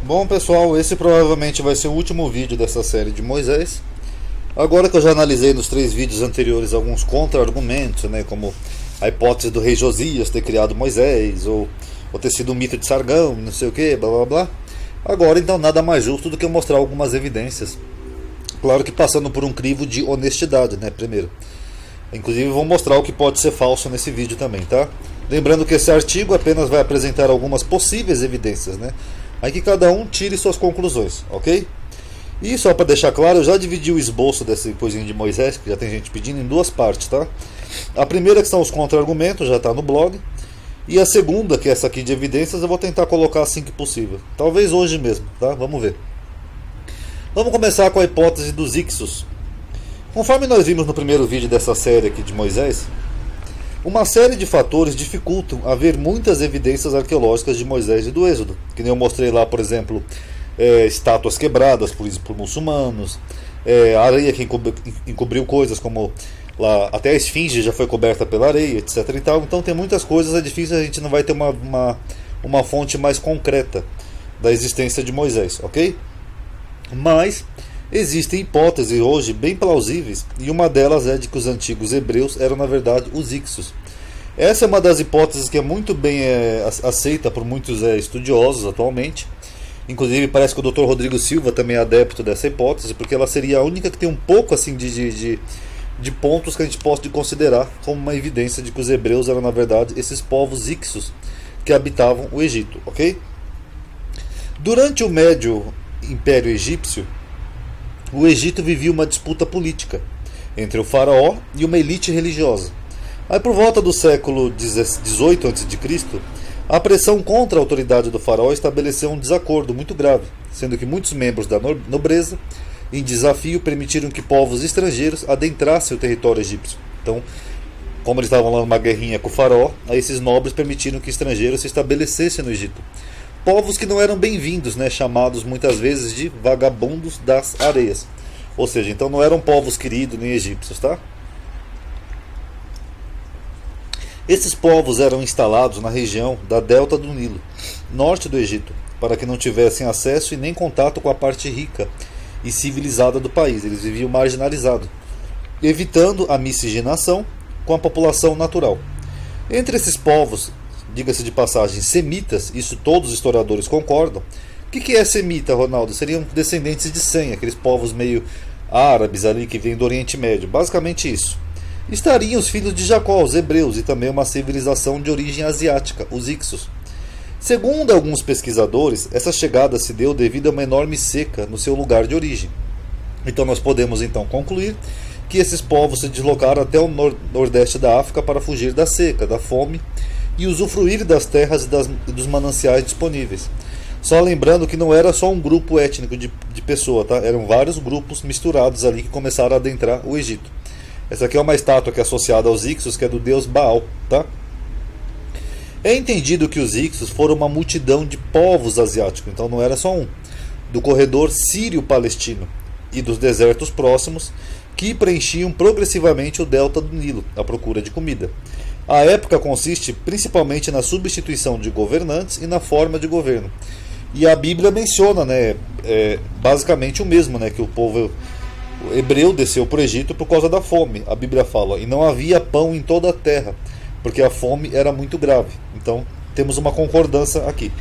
Bom pessoal, esse provavelmente vai ser o último vídeo dessa série de Moisés. Agora que eu já analisei nos 3 vídeos anteriores alguns contra-argumentos, né, como a hipótese do rei Josias ter criado Moisés, ou ter sido um mito de Sargão, não sei o que, blá blá blá. Agora então nada mais justo do que eu mostrar algumas evidências. Claro que passando por um crivo de honestidade, né, primeiro. Inclusive vou mostrar o que pode ser falso nesse vídeo também, tá? Lembrando que esse artigo apenas vai apresentar algumas possíveis evidências, né? Aí que cada um tire suas conclusões, ok? E só para deixar claro, eu já dividi o esboço desse coisinho de Moisés, que já tem gente pedindo, em 2 partes, tá? A primeira que são os contra-argumentos, já está no blog. E a segunda, que é essa aqui de evidências, eu vou tentar colocar assim que possível. Talvez hoje mesmo, tá? Vamos ver. Vamos começar com a hipótese dos Ixos. Conforme nós vimos no primeiro vídeo dessa série aqui de Moisés, uma série de fatores dificultam haver muitas evidências arqueológicas de Moisés e do Êxodo. Que nem eu mostrei lá, por exemplo, estátuas quebradas por muçulmanos, areia que encobriu coisas como lá, até a esfinge já foi coberta pela areia, etc. E tal. Então tem muitas coisas, é difícil, a gente não vai ter uma fonte mais concreta da existência de Moisés, ok? Mas existem hipóteses hoje bem plausíveis, e uma delas é de que os antigos hebreus eram na verdade os Ixos. Essa é uma das hipóteses que é muito bem aceita por muitos estudiosos atualmente. Inclusive parece que o Dr. Rodrigo Silva também é adepto dessa hipótese, porque ela seria a única que tem um pouco assim de pontos que a gente pode considerar como uma evidência de que os hebreus eram na verdade esses povos Ixos que habitavam o Egito, ok? Durante o Médio Império Egípcio, o Egito vivia uma disputa política entre o faraó e uma elite religiosa. Aí por volta do século XVIII a.C., a pressão contra a autoridade do faraó estabeleceu um desacordo muito grave, sendo que muitos membros da nobreza, em desafio, permitiram que povos estrangeiros adentrassem o território egípcio. Então, como eles estavam lá numa guerrinha com o faraó, aí esses nobres permitiram que estrangeiros se estabelecessem no Egito. Povos que não eram bem-vindos, né, chamados muitas vezes de vagabundos das areias. Ou seja, então não eram povos queridos nem egípcios, tá? Esses povos eram instalados na região da delta do Nilo, norte do Egito, para que não tivessem acesso e nem contato com a parte rica e civilizada do país. Eles viviam marginalizados, evitando a miscigenação com a população natural. Entre esses povos, diga-se de passagem, semitas, isso todos os historiadores concordam. O que é semita, Ronaldo? Seriam descendentes de Sem, aqueles povos meio árabes ali que vêm do Oriente Médio. Basicamente isso. Estariam os filhos de Jacó, os hebreus, e também uma civilização de origem asiática, os Ixos. Segundo alguns pesquisadores, essa chegada se deu devido a uma enorme seca no seu lugar de origem. Então nós podemos então concluir que esses povos se deslocaram até o nordeste da África para fugir da seca, da fome e usufruir das terras e dos mananciais disponíveis. Só lembrando que não era só um grupo étnico de pessoa, tá? Eram vários grupos misturados ali que começaram a adentrar o Egito. Essa aqui é uma estátua que é associada aos Ixos, que é do deus Baal, tá? É entendido que os Ixos foram uma multidão de povos asiáticos, então não era só um, do corredor sírio-palestino e dos desertos próximos, que preenchiam progressivamente o delta do Nilo à procura de comida. A época consiste principalmente na substituição de governantes e na forma de governo. E a Bíblia menciona, né, basicamente o mesmo, né, que o povo hebreu desceu para o Egito por causa da fome. A Bíblia fala, e não havia pão em toda a terra, porque a fome era muito grave. Então temos uma concordância aqui.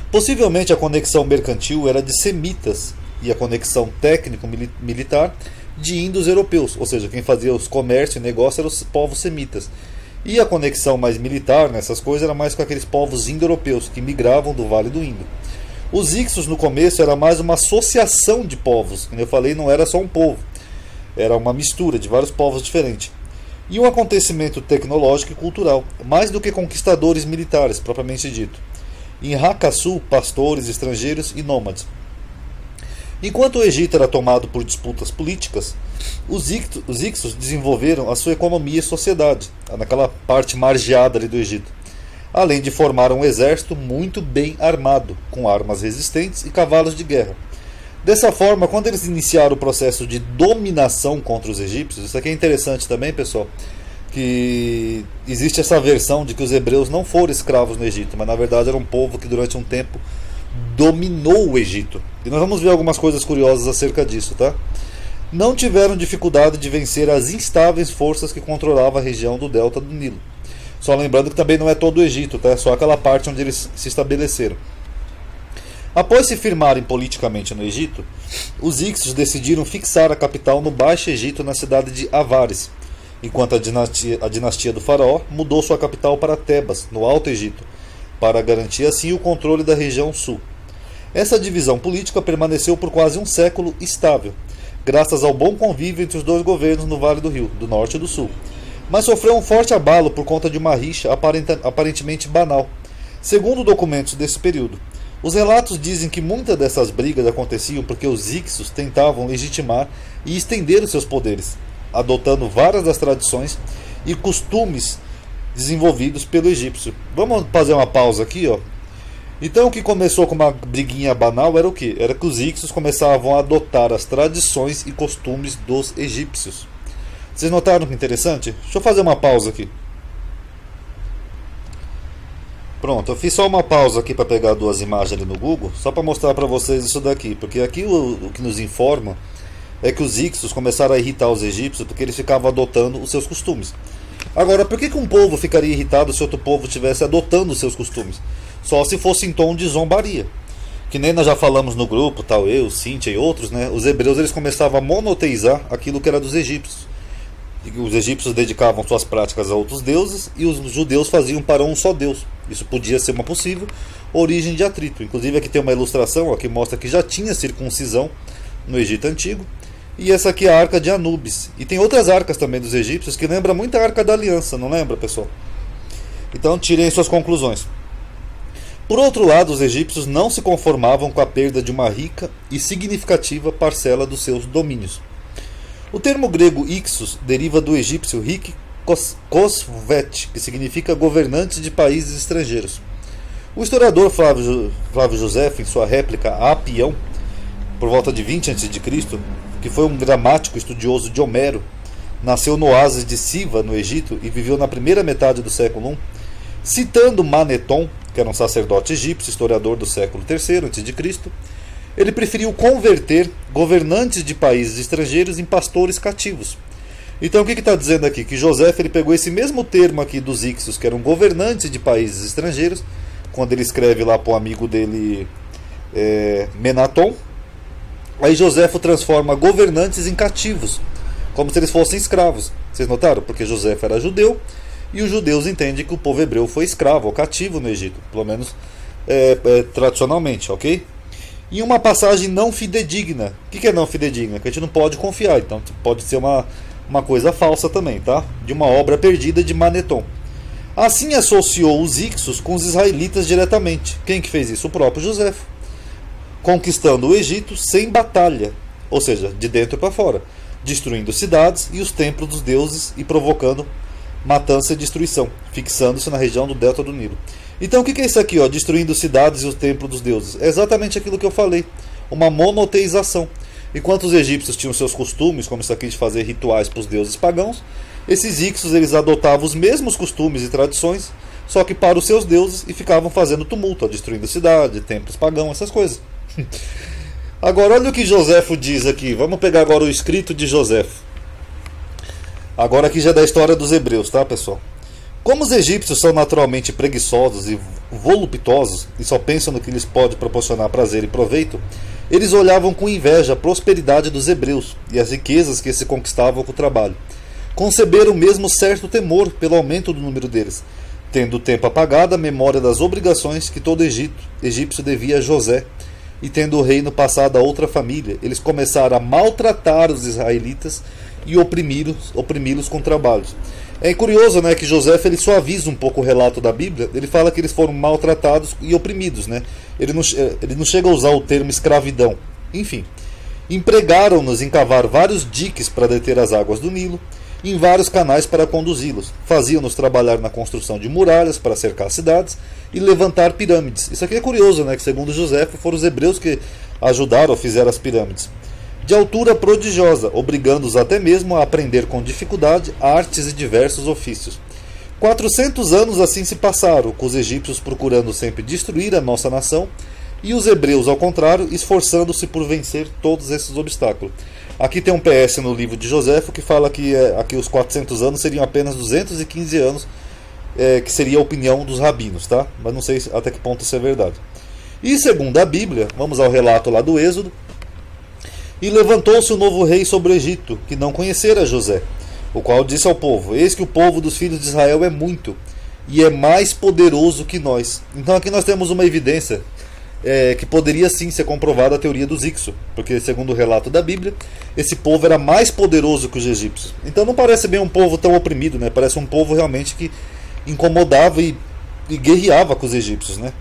Possivelmente a conexão mercantil era de semitas e a conexão técnico-militar de índios europeus, ou seja, quem fazia os comércios e negócios eram os povos semitas. E a conexão mais militar nessas coisas era mais com aqueles povos indo-europeus que migravam do Vale do Indo. Os Ixos no começo era mais uma associação de povos, como eu falei, não era só um povo, era uma mistura de vários povos diferentes. E um acontecimento tecnológico e cultural, mais do que conquistadores militares, propriamente dito. Em Hakkasu, pastores, estrangeiros e nômades. Enquanto o Egito era tomado por disputas políticas, os Ixos desenvolveram a sua economia e sociedade, naquela parte margeada ali do Egito, além de formar um exército muito bem armado, com armas resistentes e cavalos de guerra. Dessa forma, quando eles iniciaram o processo de dominação contra os egípcios, isso aqui é interessante também, pessoal, que existe essa versão de que os hebreus não foram escravos no Egito, mas na verdade era um povo que durante um tempo dominou o Egito. E nós vamos ver algumas coisas curiosas acerca disso, tá? Não tiveram dificuldade de vencer as instáveis forças que controlavam a região do delta do Nilo. Só lembrando que também não é todo o Egito, tá? É só aquela parte onde eles se estabeleceram. Após se firmarem politicamente no Egito, os Hicsos decidiram fixar a capital no Baixo Egito, na cidade de Avares, enquanto a dinastia do faraó mudou sua capital para Tebas, no Alto Egito, para garantir assim o controle da região sul. Essa divisão política permaneceu por quase um século estável, graças ao bom convívio entre os dois governos no Vale do Rio, do Norte e do Sul, mas sofreu um forte abalo por conta de uma rixa aparentemente banal, segundo documentos desse período. Os relatos dizem que muitas dessas brigas aconteciam porque os Hicsos tentavam legitimar e estender os seus poderes, adotando várias das tradições e costumes desenvolvidos pelo egípcio. Vamos fazer uma pausa aqui, ó. Então, o que começou com uma briguinha banal era o quê? Era que os Hicsos começavam a adotar as tradições e costumes dos egípcios. Vocês notaram que interessante? Deixa eu fazer uma pausa aqui. Pronto, eu fiz só uma pausa aqui para pegar duas imagens ali no Google, só para mostrar para vocês isso daqui, porque aqui o que nos informa é que os Hicsos começaram a irritar os egípcios porque eles ficavam adotando os seus costumes. Agora, por que um povo ficaria irritado se outro povo estivesse adotando os seus costumes? Só se fosse em tom de zombaria. Que nem nós já falamos no grupo, tal, eu, Cíntia e outros, né? Os hebreus eles começavam a monoteizar aquilo que era dos egípcios. Os egípcios dedicavam suas práticas a outros deuses e os judeus faziam para um só Deus. Isso podia ser uma possível origem de atrito. Inclusive aqui tem uma ilustração ó, que mostra que já tinha circuncisão no Egito Antigo. E essa aqui é a Arca de Anubis. E tem outras arcas também dos egípcios que lembram muito a Arca da Aliança, não lembra, pessoal? Então tirem suas conclusões. Por outro lado, os egípcios não se conformavam com a perda de uma rica e significativa parcela dos seus domínios. O termo grego Ixos deriva do egípcio Rik Kosvet, que significa governante de países estrangeiros. O historiador Flávio Josefo, em sua réplica a Apião, por volta de 20 a.C., que foi um gramático estudioso de Homero, nasceu no oásis de Siva, no Egito, e viveu na primeira metade do século I, citando Maneton, que era um sacerdote egípcio, historiador do século III a.C., ele preferiu converter governantes de países estrangeiros em pastores cativos. Então o que está dizendo aqui? Que José ele pegou esse mesmo termo aqui dos Hicsos, que eram governantes de países estrangeiros, quando ele escreve lá para o amigo dele Menaton, aí Joséfo transforma governantes em cativos, como se eles fossem escravos. Vocês notaram? Porque Joséfo era judeu, e os judeus entendem que o povo hebreu foi escravo ou cativo no Egito, pelo menos tradicionalmente, ok? Em uma passagem não fidedigna. O que é não fidedigna? Que a gente não pode confiar, então pode ser uma coisa falsa também, tá? De uma obra perdida de Maneton. Assim associou os Hicsos com os israelitas diretamente. Quem que fez isso? O próprio Joséfo. Conquistando o Egito sem batalha, ou seja, de dentro para fora, destruindo cidades e os templos dos deuses e provocando matança e destruição, fixando-se na região do delta do Nilo. Então o que é isso aqui, ó? Destruindo cidades e os templos dos deuses? É exatamente aquilo que eu falei, uma monoteização. Enquanto os egípcios tinham seus costumes, como isso aqui de fazer rituais para os deuses pagãos, esses Hicsos eles adotavam os mesmos costumes e tradições, só que para os seus deuses, e ficavam fazendo tumulto, ó, destruindo cidade, templos pagãos, essas coisas. Agora olha o que Joséfo diz aqui. Vamos pegar agora o escrito de Joséfo. Agora aqui já é da história dos hebreus, tá, pessoal? Como os egípcios são naturalmente preguiçosos e voluptuosos e só pensam no que lhes pode proporcionar prazer e proveito, eles olhavam com inveja a prosperidade dos hebreus e as riquezas que se conquistavam com o trabalho. Conceberam mesmo certo temor pelo aumento do número deles, tendo o tempo apagado a memória das obrigações que todo egípcio devia a José, e tendo o reino passado a outra família, eles começaram a maltratar os israelitas e oprimi-los com trabalhos. É curioso, né, que José ele suaviza um pouco o relato da Bíblia. Ele fala que eles foram maltratados e oprimidos, né? Ele não chega a usar o termo escravidão. Enfim, empregaram-nos em cavar vários diques para deter as águas do Nilo, em vários canais para conduzi-los. Faziam-nos trabalhar na construção de muralhas para cercar cidades e levantar pirâmides. Isso aqui é curioso, né, que segundo José foram os hebreus que ajudaram ou fizeram as pirâmides. De altura prodigiosa, obrigando-os até mesmo a aprender com dificuldade artes e diversos ofícios. 400 anos assim se passaram, com os egípcios procurando sempre destruir a nossa nação e os hebreus, ao contrário, esforçando-se por vencer todos esses obstáculos. Aqui tem um PS no livro de Joséfo que fala que aqui os 400 anos seriam apenas 215 anos, que seria a opinião dos rabinos, tá? Mas não sei até que ponto isso é verdade. E segundo a Bíblia, vamos ao relato lá do Êxodo: e levantou-se o novo rei sobre o Egito, que não conhecera José, o qual disse ao povo: eis que o povo dos filhos de Israel é muito, e é mais poderoso que nós. Então aqui nós temos uma evidência que poderia sim ser comprovada a teoria dos Ixo, porque segundo o relato da Bíblia, esse povo era mais poderoso que os egípcios. Então não parece bem um povo tão oprimido, né? Parece um povo realmente que incomodava e guerreava com os egípcios, né?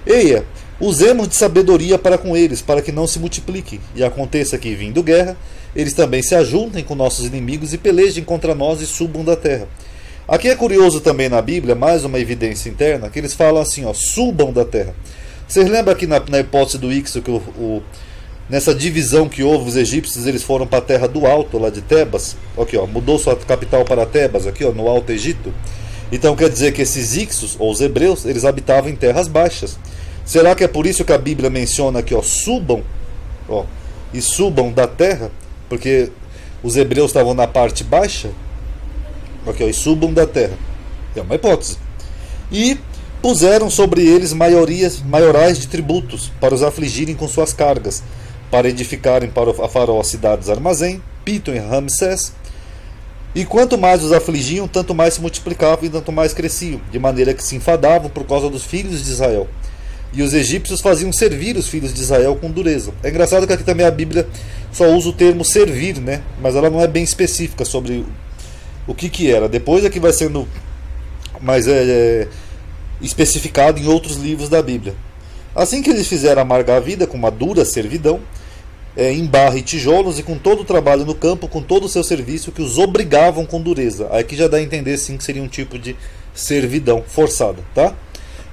Eia, usemos de sabedoria para com eles, para que não se multipliquem, e aconteça que, vindo guerra, eles também se ajuntem com nossos inimigos e pelejem contra nós e subam da terra. Aqui é curioso também na Bíblia, mais uma evidência interna, que eles falam assim, ó, subam da terra. Vocês lembram aqui na hipótese do Ixo que nessa divisão que houve, os egípcios eles foram para a terra do alto, lá de Tebas, aqui, ó, mudou sua capital para Tebas, aqui, ó, no Alto Egito. Então quer dizer que esses Ixos, ou os hebreus, eles habitavam em terras baixas. Será que é por isso que a Bíblia menciona aqui, ó, subam, ó, e subam da terra? Porque os hebreus estavam na parte baixa, aqui, ó, e subam da terra. É uma hipótese. E puseram sobre eles maiorais de tributos, para os afligirem com suas cargas, para edificarem para a Faraó cidades armazém, Pitom e Ramsés. E quanto mais os afligiam, tanto mais se multiplicavam e tanto mais cresciam, de maneira que se enfadavam por causa dos filhos de Israel. E os egípcios faziam servir os filhos de Israel com dureza. É engraçado que aqui também a Bíblia só usa o termo servir, né? Mas ela não é bem específica sobre o que era. Depois é que vai sendo mais especificado em outros livros da Bíblia. Assim que eles fizeram amargar a vida com uma dura servidão, em barra e tijolos, e com todo o trabalho no campo, com todo o seu serviço, que os obrigavam com dureza. Aqui já dá a entender sim que seria um tipo de servidão forçada, tá?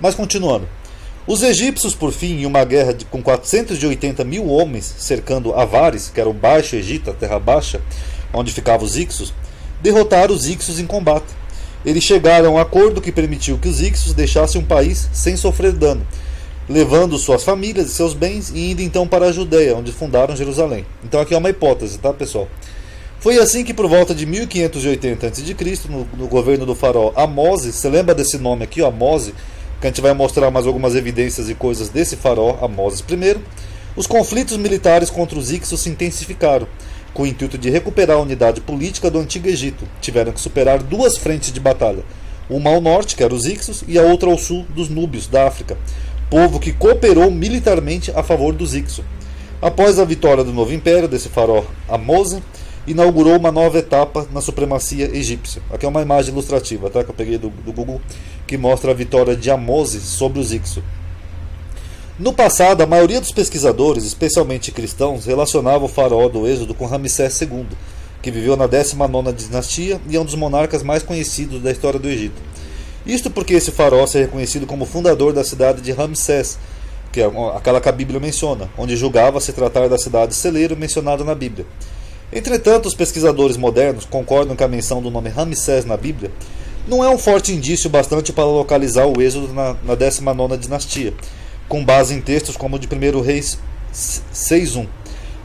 Mas continuando. Os egípcios, por fim, em uma guerra com 480 mil homens, cercando Avares, que era o Baixo Egito, a terra baixa, onde ficavam os Ixos, derrotaram os Ixos em combate. Eles chegaram a um acordo que permitiu que os Ixos deixassem o país sem sofrer dano, levando suas famílias e seus bens e indo então para a Judéia, onde fundaram Jerusalém. Então aqui é uma hipótese, tá, pessoal? Foi assim que por volta de 1580 a.C., no governo do faraó Amose, você lembra desse nome aqui, ó, Amose, que a gente vai mostrar mais algumas evidências e coisas desse faraó Amoses I, os conflitos militares contra os Ixos se intensificaram, com o intuito de recuperar a unidade política do Antigo Egito. Tiveram que superar duas frentes de batalha, uma ao norte, que era os Ixos, e a outra ao sul, dos Núbios, da África, povo que cooperou militarmente a favor dos Ixos. Após a vitória do novo império, desse faraó Amose, inaugurou uma nova etapa na supremacia egípcia. Aqui é uma imagem ilustrativa, tá, que eu peguei do Google, que mostra a vitória de Amose sobre os Ixos. No passado, a maioria dos pesquisadores, especialmente cristãos, relacionava o faraó do Êxodo com Ramsés II, que viveu na 19ª dinastia e é um dos monarcas mais conhecidos da história do Egito. Isto porque esse faraó é reconhecido como fundador da cidade de Ramsés, que é aquela que a Bíblia menciona, onde julgava se tratar da cidade celeiro mencionada na Bíblia. Entretanto, os pesquisadores modernos concordam que a menção do nome Ramsés na Bíblia não é um forte indício bastante para localizar o Êxodo na 19ª dinastia, com base em textos como o de 1 Reis 6.1,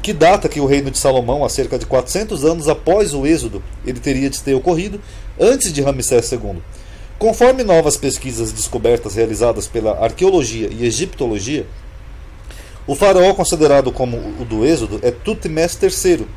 que data que o reino de Salomão, há cerca de 400 anos após o Êxodo, ele teria de ter ocorrido antes de Ramsés II. Conforme novas pesquisas e descobertas realizadas pela arqueologia e egiptologia, o faraó considerado como o do Êxodo é Tutmés III,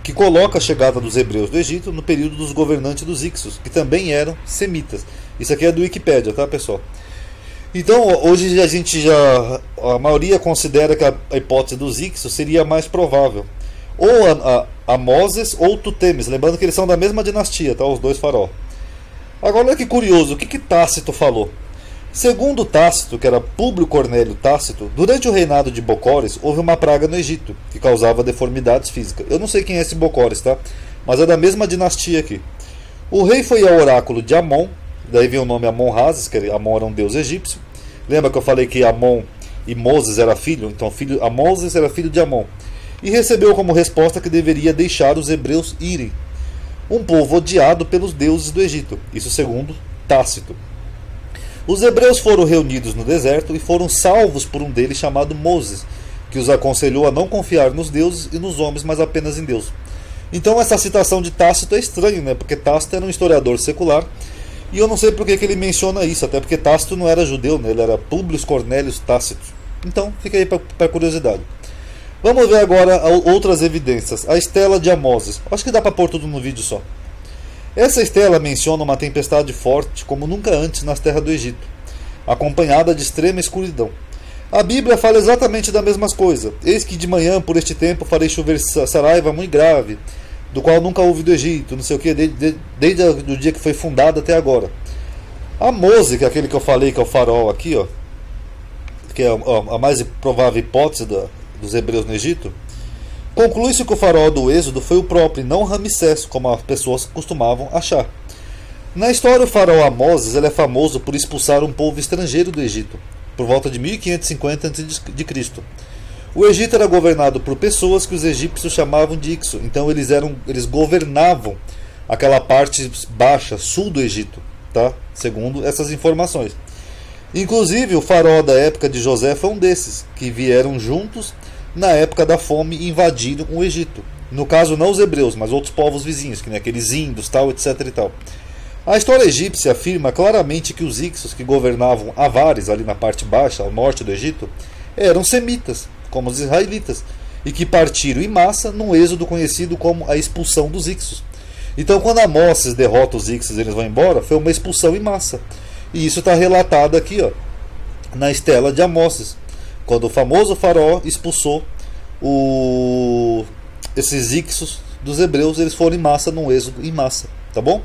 que coloca a chegada dos hebreus do Egito no período dos governantes dos Ixos, que também eram semitas. Isso aqui é do Wikipédia, tá, pessoal? Então, hoje a maioria considera que a hipótese dos Ixos seria a mais provável. Ou Amoses ou Tutemes, lembrando que eles são da mesma dinastia, tá, os dois faraós. Agora, olha que curioso, o que Tácito falou? Segundo Tácito, que era Públio Cornélio Tácito, durante o reinado de Bocores, houve uma praga no Egito, que causava deformidades físicas. Eu não sei quem é esse Bocores, tá? Mas é da mesma dinastia aqui. O rei foi ao oráculo de Amon, daí vem o nome Amon-Razes, que Amon era um deus egípcio. Lembra que eu falei que Amon e Moses era filho? Então Amoses era filho de Amon. E recebeu como resposta que deveria deixar os hebreus irem, um povo odiado pelos deuses do Egito. Isso segundo Tácito. Os hebreus foram reunidos no deserto e foram salvos por um deles chamado Moses, que os aconselhou a não confiar nos deuses e nos homens, mas apenas em Deus. Então essa citação de Tácito é estranha, né? Porque Tácito era um historiador secular, e eu não sei por que ele menciona isso, até porque Tácito não era judeu, né? Ele era Publius Cornelius Tácito. Então fica aí para curiosidade. Vamos ver agora outras evidências. A estela de Amoses. Acho que dá para pôr tudo no vídeo só. Essa estela menciona uma tempestade forte como nunca antes nas terras do Egito, acompanhada de extrema escuridão. A Bíblia fala exatamente da mesma coisa. Eis que de manhã, por este tempo, farei chover saraiva muito grave, do qual nunca houve do Egito, não sei o que, desde o dia que foi fundado até agora. A Mose, que é aquele que eu falei que é o faraó aqui, ó, que é a mais provável hipótese dos hebreus no Egito, conclui-se que o faraó do Êxodo foi o próprio, não Ramsés, como as pessoas costumavam achar. Na história, o faraó Amoses ele é famoso por expulsar um povo estrangeiro do Egito, por volta de 1550 a.C. O Egito era governado por pessoas que os egípcios chamavam de Ixo, então eles governavam aquela parte baixa, sul do Egito, tá? Segundo essas informações. Inclusive, o faraó da época de José foi um desses, que vieram juntos na época da fome e invadiram o Egito. No caso, não os hebreus, mas outros povos vizinhos, que nem aqueles índios, tal, etc. e tal. A história egípcia afirma claramente que os Ixos que governavam Avares, ali na parte baixa, ao norte do Egito, eram semitas, como os israelitas, e que partiram em massa num êxodo conhecido como a expulsão dos Ixos. Então, quando Amós derrota os Ixos e eles vão embora, foi uma expulsão em massa. E isso está relatado aqui, ó, na estela de Amós, quando o famoso faraó expulsou esses Ixos dos hebreus, eles foram em massa num êxodo em massa, tá bom?